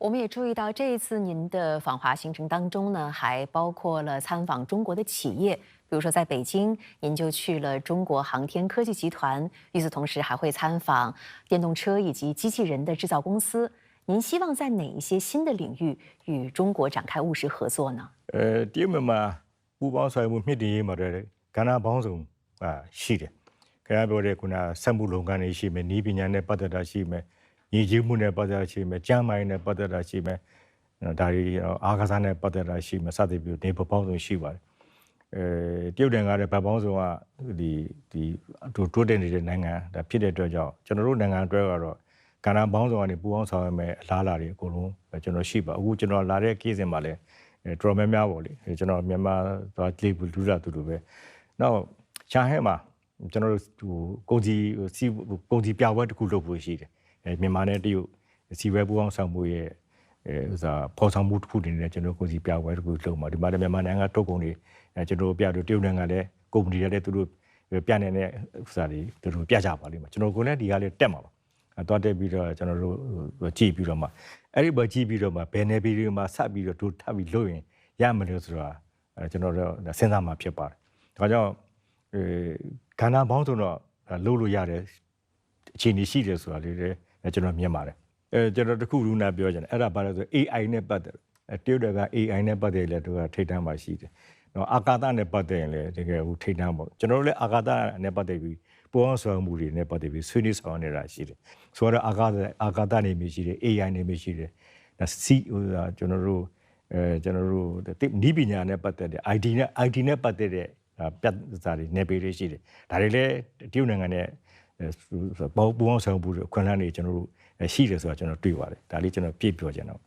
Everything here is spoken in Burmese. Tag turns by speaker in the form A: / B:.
A: 我们也注意到，这一次您的访华行程当中呢，还包括了参访中国的企业，比如说在北京，您就去了中国航天科技集团，与此同时还会参访电动车以及机器人的制造公司。您希望在哪一些新的领域与中国展开务实合作呢？
B: တရုတ်မြန်မာပူးပေါင်းဆောင်ရွက်မှုမြင့်တင်ရေးမှာတဲ့ကဏ္ဍပေါင်းစုံရှိတယ်။ခင်ဗျားပြောတဲ့ခုနစက်မှုလုပ်ငန်းတွေရှိမယ်၊နည်းပညာနဲ့ပတ်သက်တာရှိမယ်၊ညီကြီးမှုနဲ့ပတ်သက်တာရှိမယ်၊ကျန်းမာရေးနဲ့ပတ်သက်တာရှိမယ်။ဒါတွေအားကစားနဲ့ပတ်သက်တာရှိမယ်စသဖြင့်ဒီပေါင်းစုံရှိပါတယ်။တရုတ်နိုင်ငံကဗတ်ပေါင်းစုံကဒီတိုးတက်နေတဲ့နိုင်ငံဒါဖြစ်တဲ့အတွက်ကြောင့်ကျွန်တော်တို့နိုင်ငံအတွက်ကတော့ကဏ္ဍပေါင်းစုံကနေပူးပေါင်းဆောင်ရွက်မယ်အလားအလာတွေအကုန်လုံးကျွန်တော်ရှိပါအခုကျွန်တော်လာတဲ့ကိစ္စမှာလည်းတော်များများပေါ့လေကျွန်တော်မြန်မာသွားကြည့်ဘူးလူလာတူတူပဲနောက်ရှာဟဲမှာကျွန်တော်တို့ကုန်ကြီးပြပွဲတစ်ခုလုပ်ဖို့ရှိတယ်မြန်မာနဲ့တရုတ်စီဝဲပူးပေါင်းဆောင်မှုရဲ့ဥစားဖော်ဆောင်မှုတစ်ခုနေနဲ့ကျွန်တော်ကုန်ကြီးပြပွဲတစ်ခုလုပ်မှာဒီမှာလည်းမြန်မာနိုင်ငံထုတ်ကုန်တွေကျွန်တော်ပြတော့တရုတ်နိုင်ငံလည်းကုမ္ပဏီတွေလည်းသူတို့ပြနေတဲ့ဥစားတွေသူတို့ပြကြပါလိမ့်မယ်ကျွန်တော်ကိုလည်းဒီကလည်းတက်မှာပါတော့တက်ပြီးတော့ကျွန်တော်တို့ကြည့်ပြီးတော့မှအဲ့ဒီဘက်ကြည့်ပြီးတော့မှဘယ်နယ်ပြည်တွေမှာဆက်ပြီးတော့တို့ထပ်ပြီးလုပ်ရင်ရမလို့ဆိုတာကျွန်တော်တို့စဉ်းစားမှာဖြစ်ပါတယ်ဒါကြောင့်ကဏ္ဍပေါင်းစုံတော့လုပ်လို့ရတဲ့အခြေအနေရှိတယ်ဆိုတာလေးလည်းကျွန်တော်မြင်ပါတယ်ကျွန်တော်တခုလူနာပြောချင်တယ်အဲ့ဒါဘာလဲဆို AI နဲ့ပတ်သက်တရုတ်တွေက AI နဲ့ပတ်သက်လည်းသူကထိတ်တန်းမှာရှိတယ်နော်အာကာသနဲ့ပတ်သက်ရင်လည်းတကယ်ဟိုထိတ်တန်းပေါ့ကျွန်တော်တို့လည်းအာကာသနဲ့ပတ်သက်ပြီးပူးပေါင်းဆောင်မှုတွေနဲ့ပတ်သက်ပြီးဆွေးနွေးဆောင်နေတာရှိတယ်ဆိုတော့အာကာသနေမျိုးရှိတယ် AI နေမျိုးရှိတယ်ဒါကျွန်တော်တို့နီးပညာနဲ့ပတ်သက်တဲ့ IT နဲ့ပတ်သက်တဲ့ပြဿနာတွေနေပေးလေးရှိတယ်ဒါတွေလည်းတရုတ်နိုင်ငံနဲ့ပူးပေါင်းဆောင်မှုတွေအခွင့်အလမ်းတွေကျွန်တော်တို့ရှိတယ်ဆိုတာကျွန်တော်တွေ့ပါတယ်ဒါလေးကျွန်တော်ပြည့်ပြောချင်တော့